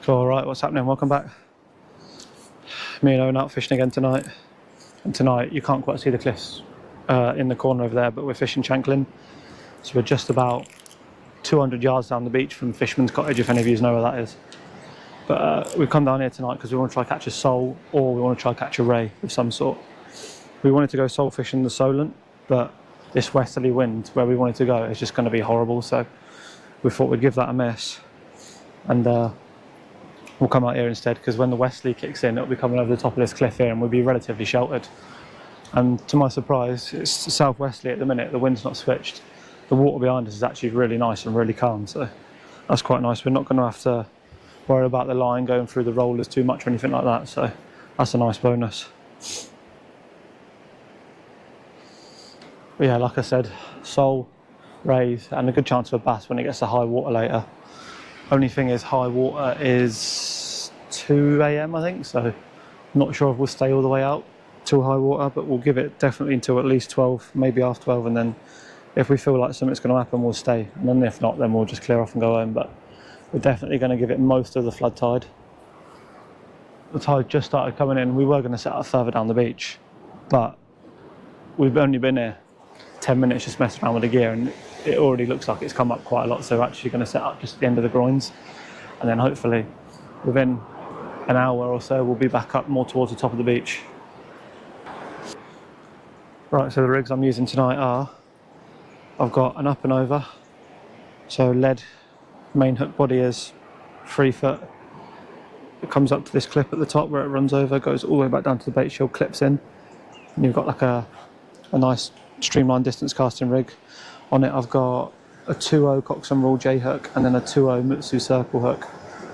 All right, what's happening? Welcome back. Me and Owen out fishing again tonight. And tonight you can't quite see the cliffs in the corner over there, but we're fishing Shanklin. So we're just about 200 yards down the beach from Fisherman's Cottage, if any of you know where that is. But we've come down here tonight because we want to try catch a sole, or we want to try catch a ray of some sort. We wanted to go sole fishing the Solent, but this westerly wind where we wanted to go is just going to be horrible, so we thought we'd give that a miss. And we'll come out here instead, because when the westerly kicks in, it'll be coming over the top of this cliff here and we'll be relatively sheltered. And to my surprise, it's southwesterly at the minute, the wind's not switched. The water behind us is actually really nice and really calm, so that's quite nice. We're not going to have to worry about the line going through the rollers too much or anything like that, so that's a nice bonus. But yeah, like I said, sole, rays, and a good chance of a bass when it gets to high water later. Only thing is, high water is 2 AM I think, so I'm not sure if we'll stay all the way out till high water, but we'll give it definitely until at least 12, maybe half 12, and then if we feel like something's going to happen, we'll stay, and then if not, then we'll just clear off and go home. But we're definitely going to give it most of the flood tide. The tide just started coming in. We were going to set up further down the beach, but we've only been here 10 minutes just messing around with the gear, and it already looks like it's come up quite a lot, so we're actually going to set up just at the end of the groins, and then hopefully within an hour or so we'll be back up more towards the top of the beach. Right, so the rigs I'm using tonight are, I've got an up and over, so lead main hook body is 3 foot. It comes up to this clip at the top where it runs over, goes all the way back down to the bait shield, clips in, and you've got like a nice streamlined distance casting rig. On it I've got a 2.0 Coxswain Rule J hook and then a 2.0 Mutsu circle hook,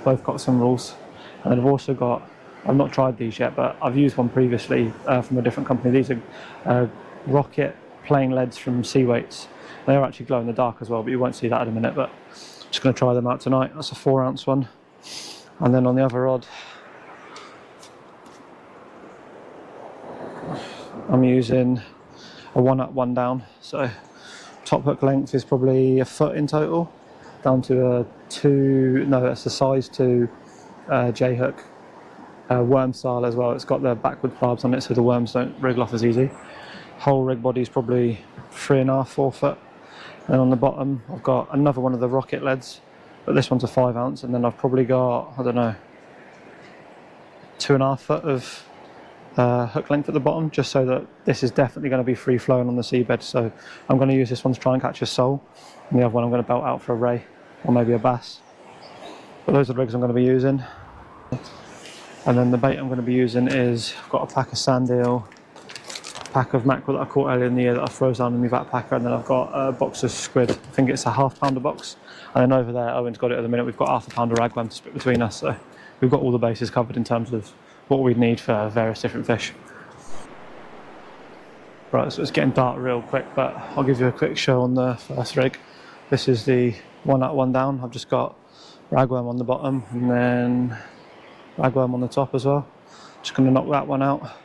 both Coxswain Rules. And then I've also got, I've not tried these yet, but I've used one previously from a different company. These are Rocket plain leads from Seaweights. They're actually glow in the dark as well, but you won't see that in a minute, but I'm just going to try them out tonight. That's a 4 ounce one. And then on the other rod I'm using a 1 up 1 down, so top hook length is probably a foot in total, down to a it's a size 2 J hook, worm style as well. It's got the backward barbs on it so the worms don't wriggle off as easy. Whole rig body is probably 3.5, 4 foot. And on the bottom I've got another one of the Rocket leads, but this one's a 5 ounce, and then I've probably got, I don't know, 2.5 foot of hook length at the bottom, just so that this is definitely going to be free flowing on the seabed. So I'm going to use this one to try and catch a sole, and the other one I'm going to belt out for a ray or maybe a bass. But those are the rigs I'm going to be using. And then the bait I'm going to be using is, I've got a pack of sand eel, a pack of mackerel that I caught earlier in the year that I froze down in my backpacker, and then I've got a box of squid. I think it's a ½ pounder box. And then over there, Owen's got it at the minute, we've got ½ pound of ragworm to split between us, so we've got all the bases covered in terms of what we'd need for various different fish. Right, so it's getting dark real quick, but I'll give you a quick show on the first rig. This is the 1 up 1 down. I've just got ragworm on the bottom and then ragworm on the top as well. Just going to knock that one out.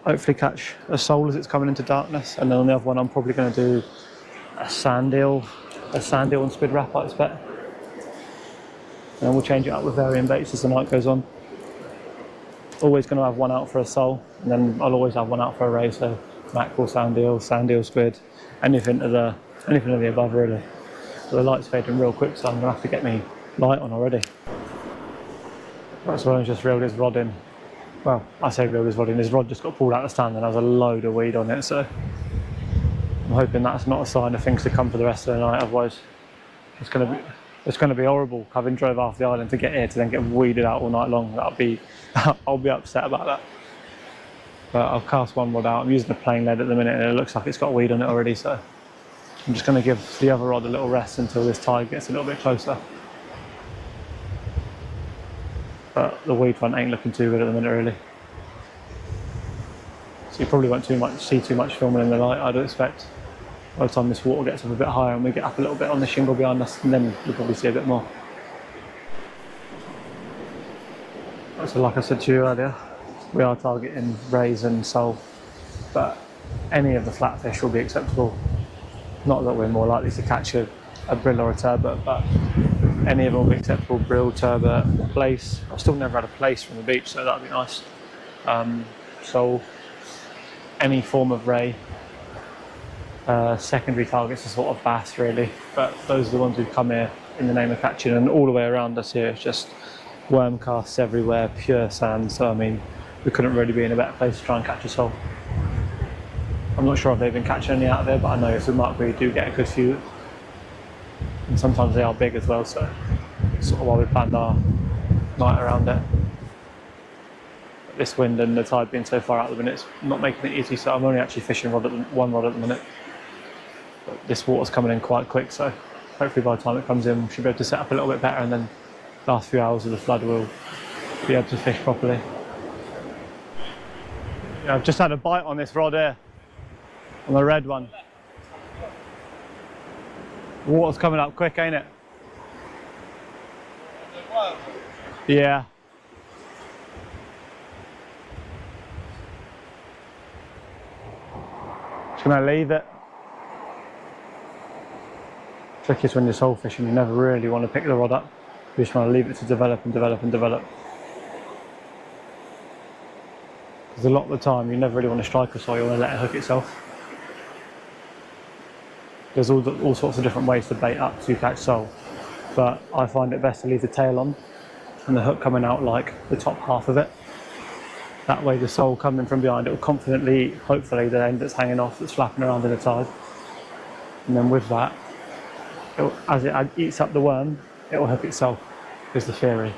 Hopefully catch a sole as it's coming into darkness, and then on the other one I'm probably going to do a sand eel and squid wrap, I expect. And we'll change it up with varying baits as the night goes on. Always going to have one out for a sole, and then I'll always have one out for a ray, so mackerel, sand eel, squid, anything of the above really. So the light's fading real quick, so I'm going to have to get me light on already. Right, so I've just reeled his rod in. Well, I say reeled his rod in, his rod just got pulled out of the stand and there was a load of weed on it, so I'm hoping that's not a sign of things to come for the rest of the night, otherwise it's going to be horrible having drove half the island to get here to then get weeded out all night long. I'll be upset about that. But I'll cast one rod out. I'm using a plain lead at the minute and it looks like it's got weed on it already, so I'm just going to give the other rod a little rest until this tide gets a little bit closer. But the weed front ain't looking too good at the minute really. So you probably won't see too much filming in the light, I'd expect. By the time this water gets up a bit higher and we get up a little bit on the shingle behind us, and then you'll probably see a bit more. So like I said to you earlier, we are targeting rays and sole, but any of the flatfish will be acceptable. Not that we're more likely to catch a brill or a turbot, but Any of them will be acceptable. Brill, turbot, place. I've still never had a place from the beach, so that'd be nice. So any form of ray. Secondary targets are sort of bass really, but those are the ones who've come here in the name of catching, and all the way around us here it's just worm casts everywhere, pure sand, so I mean we couldn't really be in a better place to try and catch a sole. I'm not sure if they've been catching any out of there, but I know if we might we do get a good few, and sometimes they are big as well, so that's sort of why we planned our night around it. But this wind and the tide being so far out at the minute, it's not making it easy, so I'm only actually fishing one rod at the minute. But this water's coming in quite quick, so hopefully by the time it comes in we should be able to set up a little bit better, and then the last few hours of the flood we'll be able to fish properly. Yeah, I've just had a bite on this rod here, on the red one. The water's coming up quick, ain't it? Yeah. Just gonna leave it. Trickiest when you're sole fishing, you never really want to pick the rod up. You just want to leave it to develop and develop and develop. Because a lot of the time you never really want to strike a sole, you want to let it hook itself. There's all sorts of different ways to bait up to catch sole, but I find it best to leave the tail on and the hook coming out like the top half of it. That way the sole coming from behind, it will confidently, hopefully the end that's hanging off, that's flapping around in the tide. And then with that, as it eats up the worm, it will hook itself, is the theory.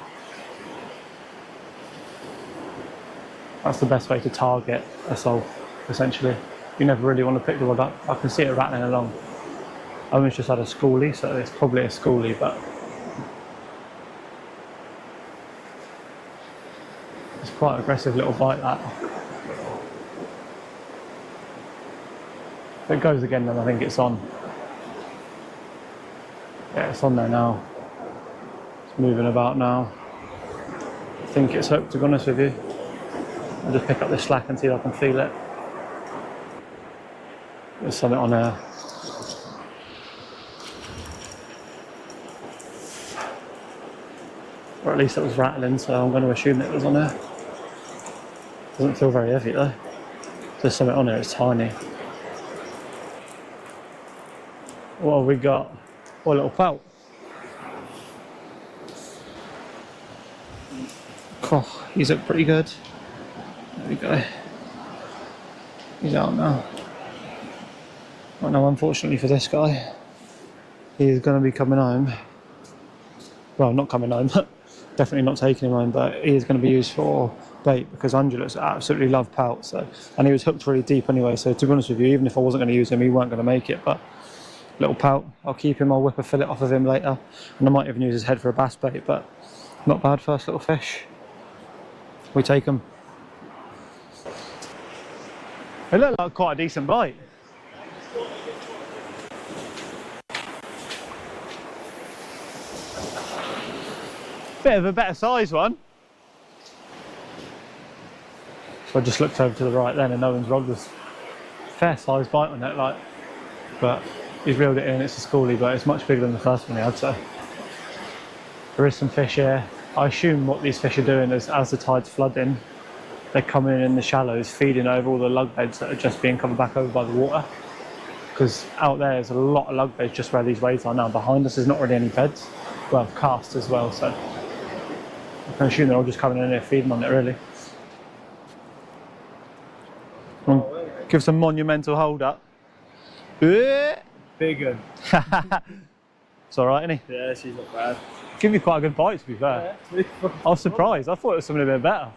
That's the best way to target a sole, essentially. You never really want to pick the rod up. I can see it rattling along. I almost just had a schoolie, so it's probably a schoolie, but it's quite an aggressive little bite, that. If it goes again, then I think it's on. Yeah, it's on there now. It's moving about now. I think it's hooked, to be honest with you. I'll just pick up this slack and see if I can feel it. There's something on there. Or at least it was rattling, so I'm going to assume it was on there. Doesn't feel very heavy though. There's something on there, it's tiny. What have we got? Oh, a little pout. Oh, he's up pretty good. There we go. He's out now. Right now, unfortunately for this guy, he is going to be coming home. Well, not coming home, but definitely not taking him home, but he is going to be used for bait because undulates absolutely love pout. So, and he was hooked really deep anyway, so to be honest with you, even if I wasn't going to use him, he weren't going to make it. But little pout, I'll keep him, I'll whip a fillet off of him later, and I might even use his head for a bass bait, but not bad first little fish. We take him. It looked like quite a decent bite. Bit of a better size one. So I just looked over to the right then and Owen's rod was fair size bite on it, like, but he's reeled it in, it's a schoolie, but it's much bigger than the first one he had, so. There is some fish here. I assume what these fish are doing is as the tide's flooding, they're coming in the shallows, feeding over all the lug beds that are just being covered back over by the water. Because out there's a lot of lug beds just where these waves are now. Behind us there's not really any beds. Well, cast as well, so I can assume they're all just coming in here feeding on it, really. Give some monumental hold up. Big one. It's alright, isn't he? Yeah, she's not bad. Give you quite a good bite, to be fair. Yeah. I was surprised. I thought it was something a bit better.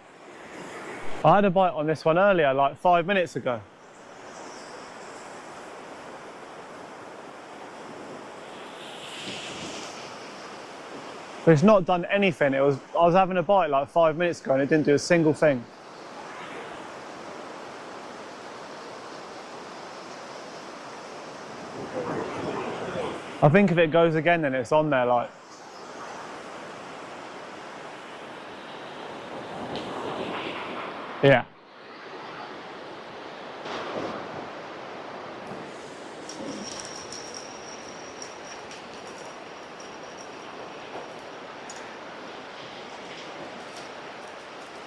I had a bite on this one earlier, like 5 minutes ago. But it's not done anything. I was having a bite like 5 minutes ago and it didn't do a single thing. I think if it goes again, then it's on there, like. Yeah.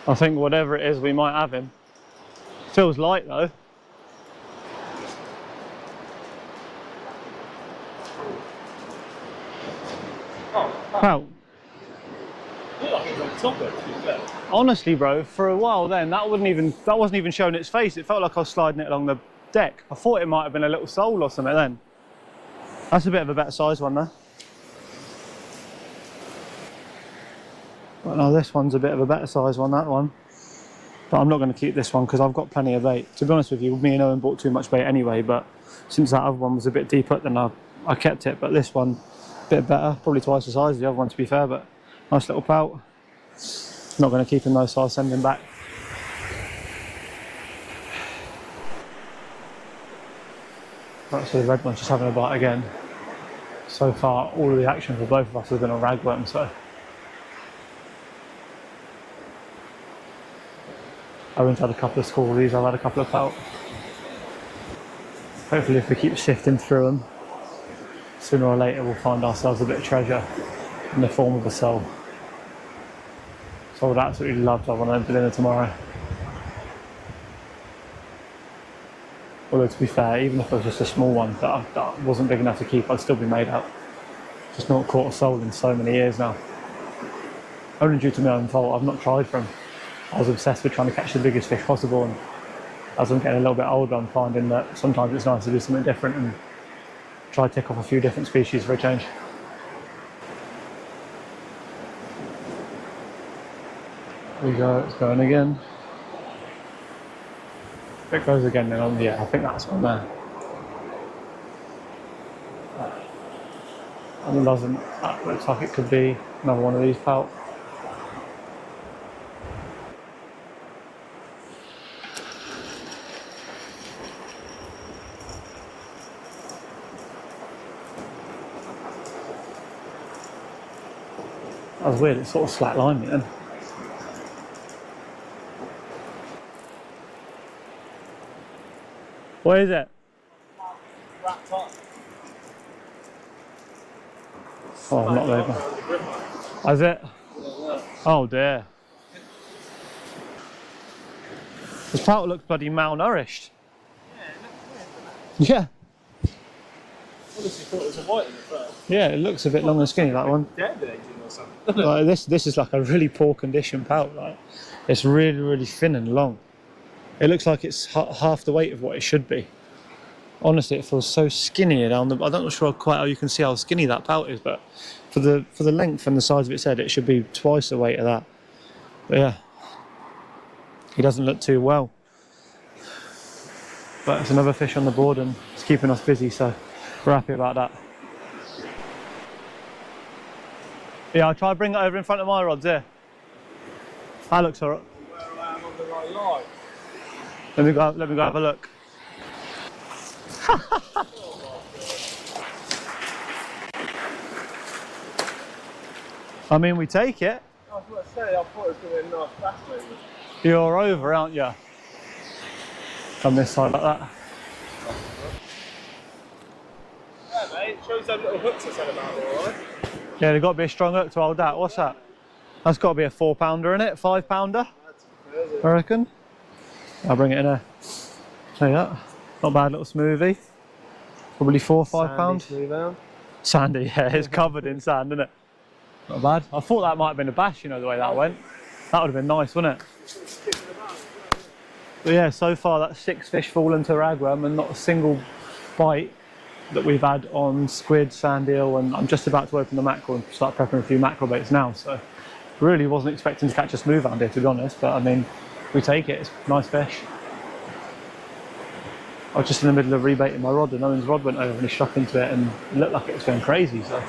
I think whatever it is, we might have him. Feels light though. Wow. Honestly, bro, for a while then, that wasn't even showing its face. It felt like I was sliding it along the deck. I thought it might have been a little sole or something then. That's a bit of a better size one though. But no, this one's a bit of a better size one, that one. But I'm not going to keep this one because I've got plenty of bait. To be honest with you, me and Owen bought too much bait anyway, but since that other one was a bit deeper, then I kept it. But this one, a bit better, probably twice the size of the other one to be fair, but nice little pout. Not going to keep him though, so I'll send him back. Right, so the red one's just having a bite again. So far, all of the action for both of us has been on ragworm, so. Owen's had a couple of squallies, I've had a couple of pout. Hopefully if we keep sifting through them, sooner or later we'll find ourselves a bit of treasure in the form of a sole. So I would absolutely love to have one of them for dinner tomorrow. Although to be fair, even if it was just a small one that wasn't big enough to keep, I'd still be made up. Just not caught a sole in so many years now. Only due to my own fault, I've not tried for them. I was obsessed with trying to catch the biggest fish possible, and as I'm getting a little bit older, I'm finding that sometimes it's nice to do something different and try to tick off a few different species for a change. There we go, it's going again. If it goes again, then yeah, I think that's one there. And it doesn't, that looks like it could be another one of these pout. That was weird, it sort of slack-lined me then. What is it? Wrapped up. Oh, I'm not there. Is it? Oh dear. This pout looks bloody malnourished. Yeah. Honestly thought it was a white in the first. Yeah, it looks a bit long and skinny, that one. Dead aging or something. Like this is like a really poor condition pout. Like, it's really, really thin and long. It looks like it's half the weight of what it should be. Honestly, it feels so skinny down the. I'm not sure quite how you can see how skinny that pout is, but for the length and the size of its head, it should be twice the weight of that. But yeah, he doesn't look too well. But it's another fish on the board and it's keeping us busy, so we're happy about that. Yeah, I'll try to bring it over in front of my rods here. That looks alright. Where I am on the right line. Let me go have a look. I mean, we take it. I was going to say, I thought it was going to be a nice bass movement. You're over, aren't you? Come this side like that. Yeah, mate, shows them little hooks I said about, alright? Yeah, they've got to be a strong hook to hold that. What's that? That's got to be a 4-pounder in it, 5-pounder, I reckon. I'll bring it in there. There you go. Not a bad little smoothie. Probably 4 or 5 pounds. Sandy, yeah, it's covered in sand, isn't it? Not bad. I thought that might have been a bass, you know, the way that went. That would have been nice, wouldn't it? But yeah, so far that's 6 fish fallen to ragworm and not a single bite that we've had on squid, sand eel, and I'm just about to open the mackerel and start prepping a few mackerel baits now, so really wasn't expecting to catch a smooth around here, to be honest, but I mean, we take it, it's nice fish. I was just in the middle of rebaiting my rod and Owen's rod went over and he struck into it and it looked like it was going crazy, so.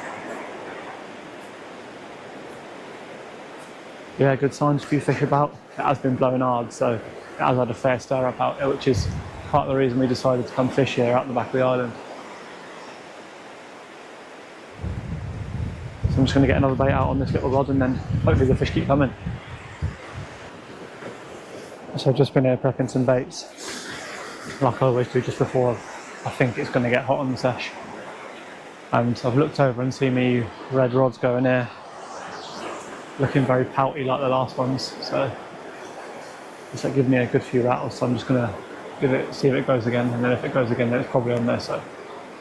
Yeah, good signs, a few fish about. It has been blowing hard, so it has had a fair stir up out here, which is part of the reason we decided to come fish here out the back of the island. So I'm just going to get another bait out on this little rod and then hopefully the fish keep coming. So I've just been here prepping some baits, like I always do just before I think it's going to get hot on the sesh. And I've looked over and seen me red rods going here, looking very pouty like the last ones. So It's like giving me a good few rattles, so I'm just gonna see if it goes again, and then if it goes again, then it's probably on there. So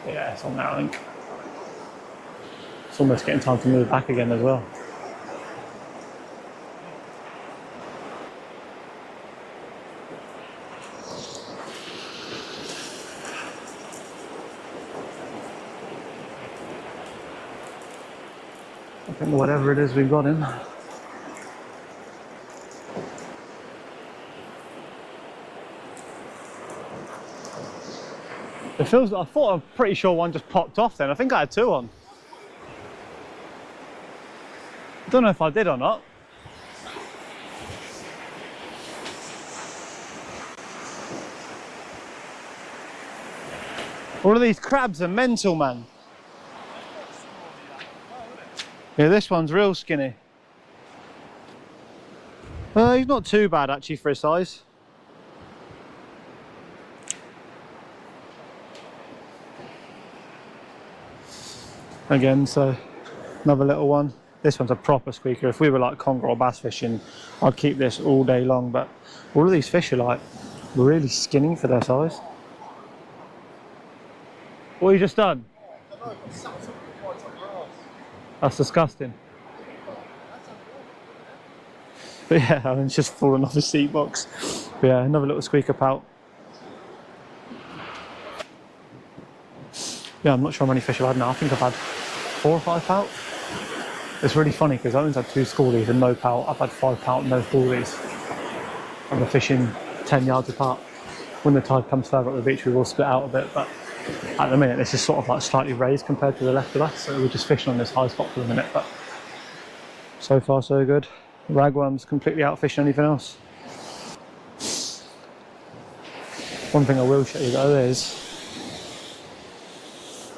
yeah, it's on there, I think. It's almost getting time to move back again as well. I think whatever it is we've got in. It feels, I thought I'm pretty sure one just popped off then. I think I had two on. I don't know if I did or not. All of these crabs are mental, man. Yeah, this one's real skinny. He's not too bad actually for his size. Again, so another little one. This one's a proper squeaker. If we were like conger or bass fishing, I'd keep this all day long, but all of these fish are like really skinny for their size. What have you just done? That's disgusting. But yeah, I mean, it's just fallen off the seat box. But yeah, another little squeaker pout. Yeah, I'm not sure how many fish I've had now. I think I've had 4 or 5 pout. It's really funny because Owen's had 2 schoolies and no pout. I've had 5 pout and no schoolies. And we're fishing 10 yards apart. When the tide comes further up the beach, we will split out a bit, but at the minute, this is sort of like slightly raised compared to the left of us. So we're just fishing on this high spot for the minute, but so far so good. Ragworm's completely outfishing anything else. One thing I will show you though is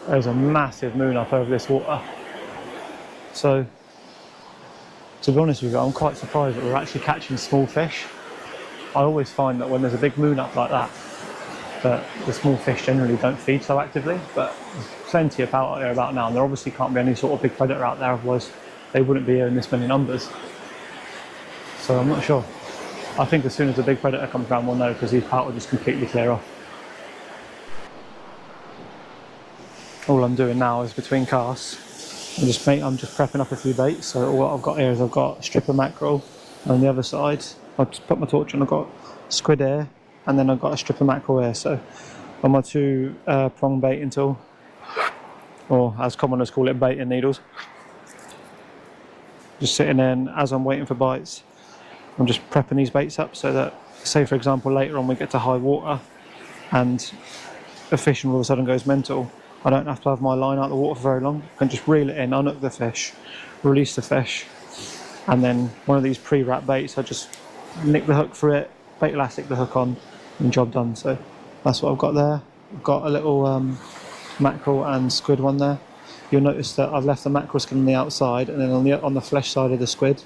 there's a massive moon up over this water. So, to be honest with you, I'm quite surprised that we're actually catching small fish. I always find that when there's a big moon up like that, that the small fish generally don't feed so actively, but there's plenty of out there about now, and there obviously can't be any sort of big predator out there, otherwise they wouldn't be here in this many numbers. So I'm not sure. I think as soon as the big predator comes around, we'll know, because these pout will just completely clear off. All I'm doing now is between casts, I'm just prepping up a few baits. So what I've got here is I've got a strip of mackerel, and on the other side I've just put my torch on, I've got squid here, and then I've got a strip of mackerel here. So on my 2 prong baiting tool, or as commoners call it, baiting needles, just sitting there, and as I'm waiting for bites, I'm just prepping these baits up so that, say for example, later on we get to high water and the fish all of a sudden goes mental, I don't have to have my line out of the water for very long. I can just reel it in, unhook the fish, release the fish, and then one of these pre-wrapped baits, I just nick the hook for it, bait elastic the hook on, and job done. So that's what I've got there. I've got a little mackerel and squid one there. You'll notice that I've left the mackerel skin on the outside, and then on the flesh side of the squid,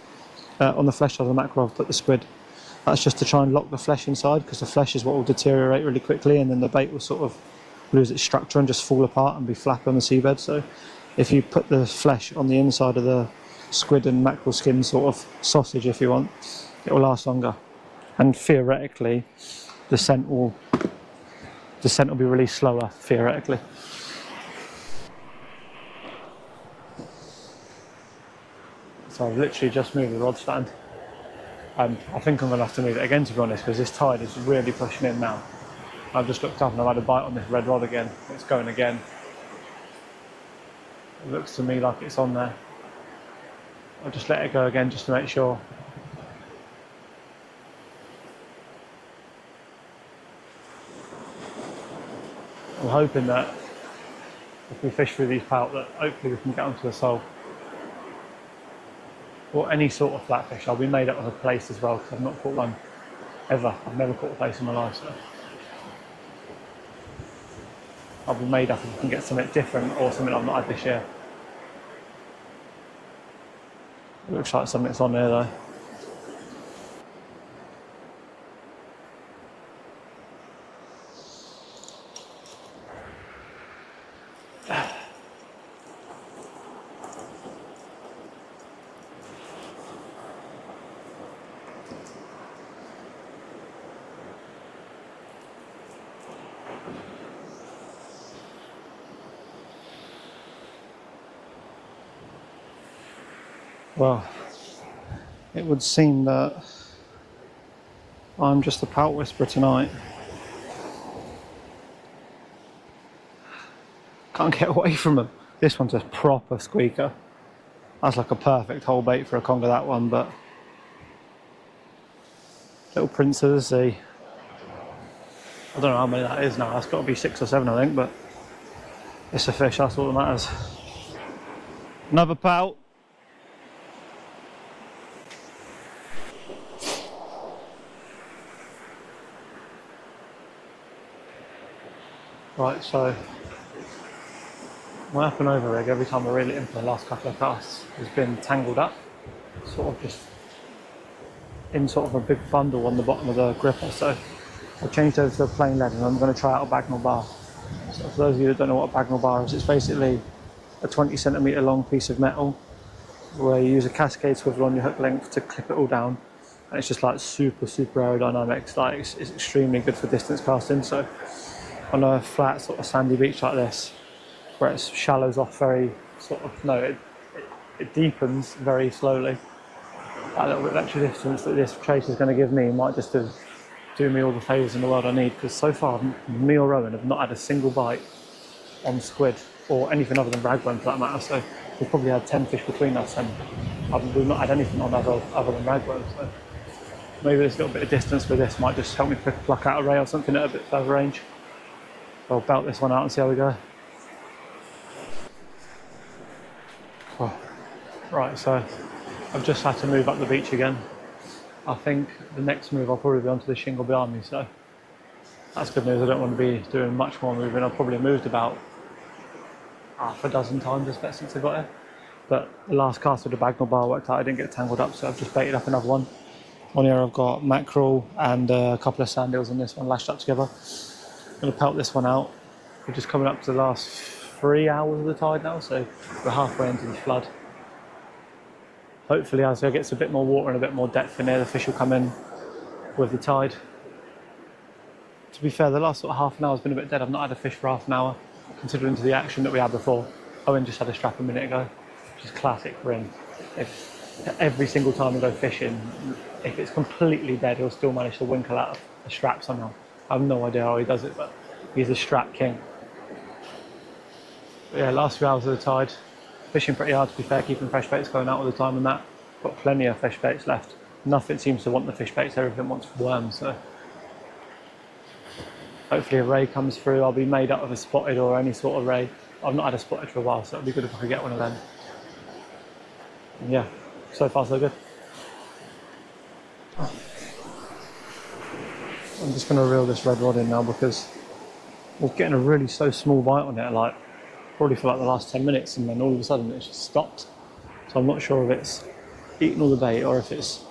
on the flesh side of the mackerel, I've put the squid. That's just to try and lock the flesh inside, because the flesh is what will deteriorate really quickly, and then the bait will sort of lose its structure and just fall apart and be flat on the seabed. So if you put the flesh on the inside of the squid and mackerel skin sort of sausage, if you want, it will last longer, and theoretically the scent will be released slower, theoretically. So I've literally just moved the rod stand, and I think I'm going to have to move it again, to be honest, because this tide is really pushing in now. I've just looked up and I've had a bite on this red rod again. It's going again. It looks to me like it's on there. I'll just let it go again just to make sure. I'm hoping that if we fish through these pout, that hopefully we can get onto a sole. Or any sort of flatfish. I'll be made up of a place as well, because I've not caught one ever. I've never caught a place in my life, so I'll be made up if I can get something different or something I've not had this year. It looks like something's on there though. Well, it would seem that I'm just a pout whisperer tonight. Can't get away from them. This one's a proper squeaker. That's like a perfect whole bait for a conger, that one, but little princes, I don't know how many that is now. That's got to be 6 or 7, I think, but it's a fish, that's all that matters. Another pout. Right, so my up and over rig, every time I reel it in for the last couple of casts, has been tangled up, sort of just in sort of a big bundle on the bottom of the gripper. So I changed over to a plain lead and I'm going to try out a bagnall bar. So for those of you that don't know what a bagnall bar is, it's basically a 20 centimetre long piece of metal where you use a cascade swivel on your hook length to clip it all down, and it's just like super aerodynamic. It's extremely good for distance casting. So on a flat sort of sandy beach like this, where it shallows off very it deepens very slowly. That little bit of extra distance that this trace is going to give me might just do me all the favours in the world I need, because so far me or Rowan have not had a single bite on squid or anything other than ragworm for that matter. So we've probably had 10 fish between us and we've not had anything on other than ragworm. So maybe this little bit of distance with this might just help me pluck out a ray or something at a bit further range. I'll belt this one out and see how we go. Oh. Right, so I've just had to move up the beach again. I think the next move I'll probably be onto the shingle behind me, so that's good news. I don't want to be doing much more moving. I've probably moved about half a dozen times I bet since I got here. But the last cast with the bagnall bar worked out, I didn't get tangled up, so I've just baited up another one. On here I've got mackerel and a couple of sand eels on this one lashed up together. I'm going to pelt this one out. We're just coming up to the last 3 hours of the tide now, so we're halfway into the flood. Hopefully as it gets a bit more water and a bit more depth in here, the fish will come in with the tide. To be fair, the last sort of half an hour has been a bit dead. I've not had a fish for half an hour, considering to the action that we had before. Owen just had a strap a minute ago, which is classic for him. Every single time we go fishing, if it's completely dead, he'll still manage to winkle out a strap somehow. I have no idea how he does it, but he's a strap king. But yeah, last few hours of the tide, fishing pretty hard to be fair, keeping fresh baits going out all the time and that. Got plenty of fish baits left. Nothing seems to want the fish baits, everything wants worms, so hopefully a ray comes through. I'll be made up of a spotted or any sort of ray. I've not had a spotted for a while, so it'd be good if I could get one of them. And yeah, so far so good. I'm just going to reel this red rod in now because I was getting a really so small bite on it, like probably for like the last 10 minutes, and then all of a sudden it's just stopped. So I'm not sure if it's eaten all the bait or if it's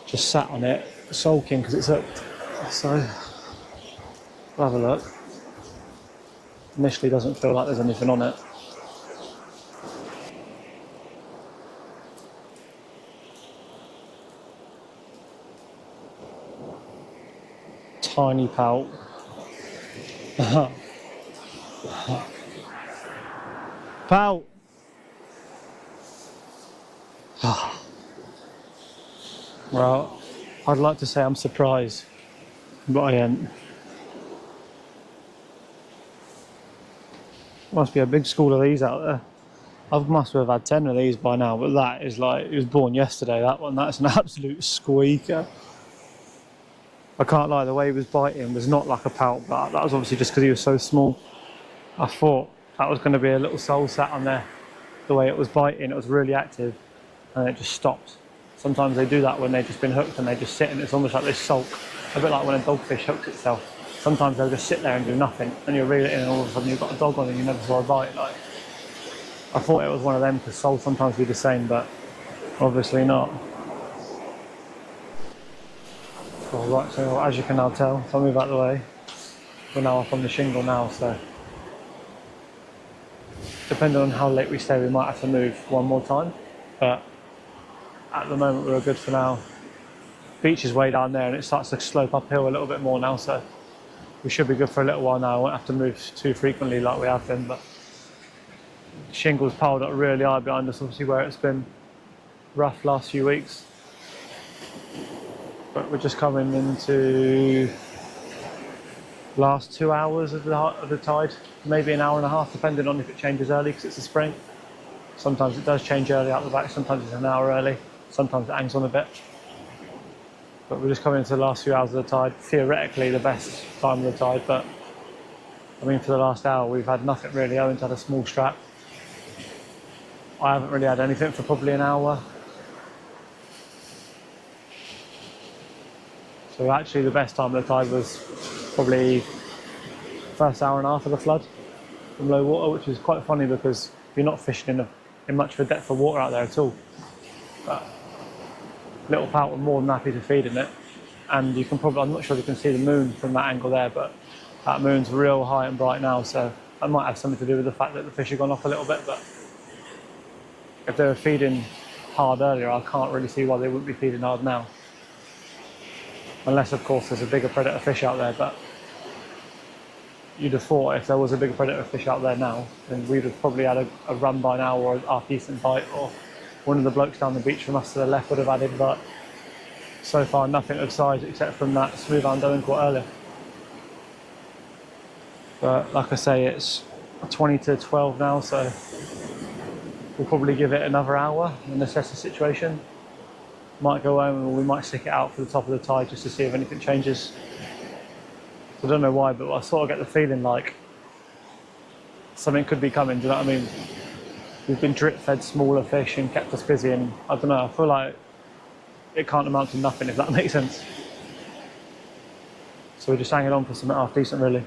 just sat on it sulking because it's hooked. So we'll have a look. Initially doesn't feel like there's anything on it. Tiny pout. Pout. Well, I'd like to say I'm surprised, but I ain't. Must be a big school of these out there. I must have had 10 of these by now, but that is like, it was born yesterday, that one. That's an absolute squeaker. I can't lie, the way he was biting was not like a pout, but that was obviously just because he was so small. I thought that was going to be a little soul sat on there. The way it was biting, it was really active, and it just stopped. Sometimes they do that when they've just been hooked and they just sit and it's almost like they sulk. A bit like when a dogfish hooks itself. Sometimes they'll just sit there and do nothing, and you reel it in and all of a sudden you've got a dog on and you never saw a bite. Like, I thought it was one of them because soul sometimes do the same, but obviously not. Well, right, so as you can now tell, if I move out of the way, we're now up on the shingle now, so depending on how late we stay, we might have to move one more time, but at the moment we're good for now. Beach is way down there and it starts to slope uphill a little bit more now, so we should be good for a little while now. I won't have to move too frequently like we have been, but shingles piled up really high behind us, obviously where it's been rough last few weeks. But we're just coming into last 2 hours of the tide, maybe an hour and a half, depending on if it changes early because it's a spring. Sometimes it does change early out the back, sometimes it's an hour early, sometimes it hangs on a bit. But we're just coming into the last few hours of the tide, theoretically the best time of the tide, but I mean for the last hour we've had nothing really. Owen's had a small strap. I haven't really had anything for probably an hour. So actually the best time of the tide was probably first hour and a half of the flood from low water, which is quite funny because you're not fishing in much of a depth of water out there at all. But little pout were more than happy to feed in it. And you can probably, I'm not sure if you can see the moon from that angle there, but that moon's real high and bright now, so that might have something to do with the fact that the fish have gone off a little bit. But if they were feeding hard earlier, I can't really see why they wouldn't be feeding hard now. Unless, of course, there's a bigger predator fish out there, but you'd have thought if there was a bigger predator fish out there now, then we'd have probably had a run by now or a half decent bite, or one of the blokes down the beach from us to the left would have added, but so far nothing of size except from that smooth hand doing quite earlier. But like I say, it's 20 to 12 now, so we'll probably give it another hour and assess the situation. Might go home, or we might stick it out for the top of the tide just to see if anything changes. So I don't know why, but I sort of get the feeling like something could be coming, do you know what I mean? We've been drip fed smaller fish and kept us busy, and I don't know, I feel like it can't amount to nothing, if that makes sense. So we're just hanging on for something half decent, really.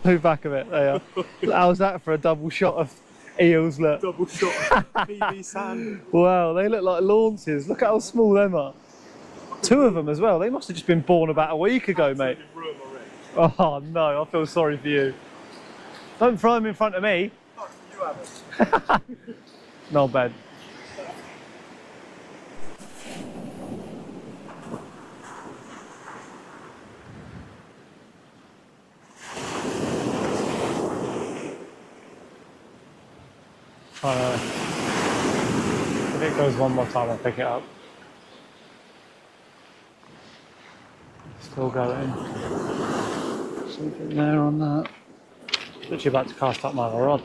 Move back a bit, there you are. How's that for a double shot of eels, look? Double shot of PB sand. Wow, they look like launces. Look at how small them are. 2 of them as well. They must have just been born about a week ago, mate. Oh no, I feel sorry for you. Don't throw them in front of me. Oh, you haven't. Not bad. If it goes one more time, I'll pick it up. Still going. Something there on that. Literally about to cast up my other rod.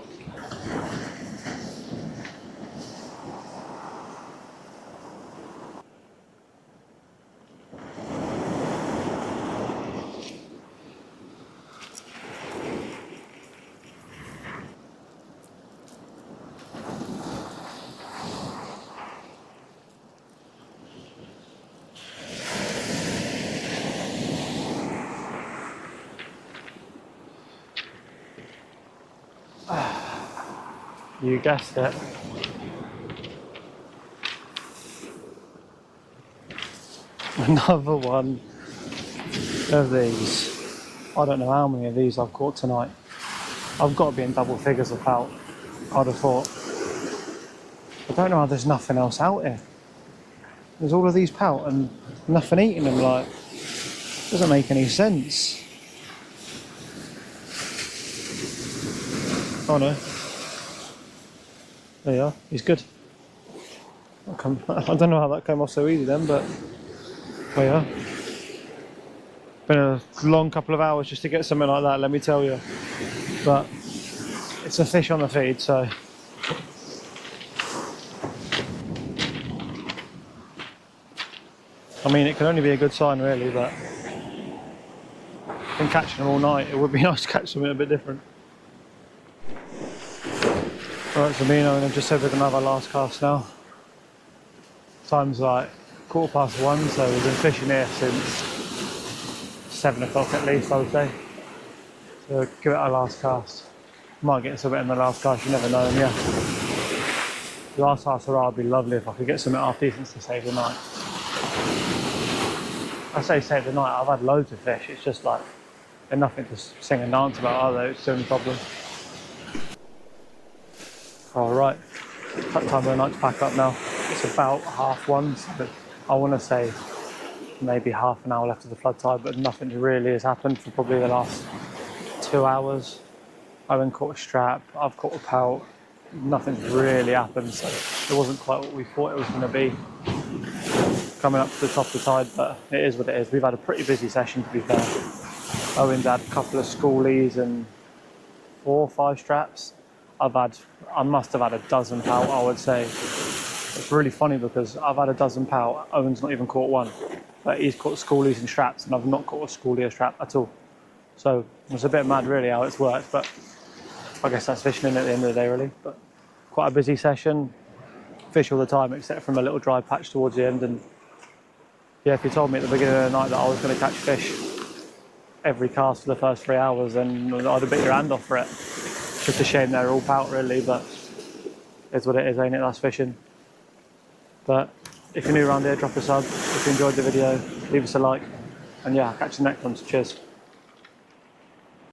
You guessed it. Another one of these. I don't know how many of these I've caught tonight. I've got to be in double figures of pout, I'd have thought. I don't know how there's nothing else out here. There's all of these pout and nothing eating them, like, doesn't make any sense. Oh no. There you are, he's good. I don't know how that came off so easy then, but there you are. Been a long couple of hours just to get something like that, let me tell you. But it's a fish on the feed, so. I mean, it can only be a good sign really, but been catching them all night. It would be nice to catch something a bit different. Alright, so me and Owen have just said we're going to have our last cast now. Time's like 1:15, so we've been fishing here since 7 o'clock at least, I would say. So give it our last cast. Might get something in the last cast, you never know, and yeah. The last cast would be lovely if I could get something half decent to save the night. I say save the night, I've had loads of fish, it's just like, they're nothing to sing and dance about, are they? It's the only problem. Alright, that time of the night to pack up now. It's about 1:30, so I want to say maybe half an hour left of the flood tide, but nothing really has happened for probably the last 2 hours. Owen caught a strap, I've caught a pout. Nothing's really happened, so it wasn't quite what we thought it was going to be coming up to the top of the tide, but it is what it is. We've had a pretty busy session, to be fair. Owen's had a couple of schoolies and 4 or 5 straps. I must have had a dozen pout, I would say. It's really funny because I've had a dozen pout, Owen's not even caught one. But he's caught schoolies and straps, and I've not caught a schoolie or strap at all. So it's a bit mad really how it's worked, but I guess that's fishing at the end of the day really. But quite a busy session, fish all the time except from a little dry patch towards the end. And yeah, if you told me at the beginning of the night that I was going to catch fish every cast for the first 3 hours, then I'd have bit your hand off for it. Just a shame they're all pout really, but it's what it is, ain't it? That's fishing. But if you're new around here, drop a sub. If you enjoyed the video, leave us a like. And yeah, I'll catch you next one. Cheers.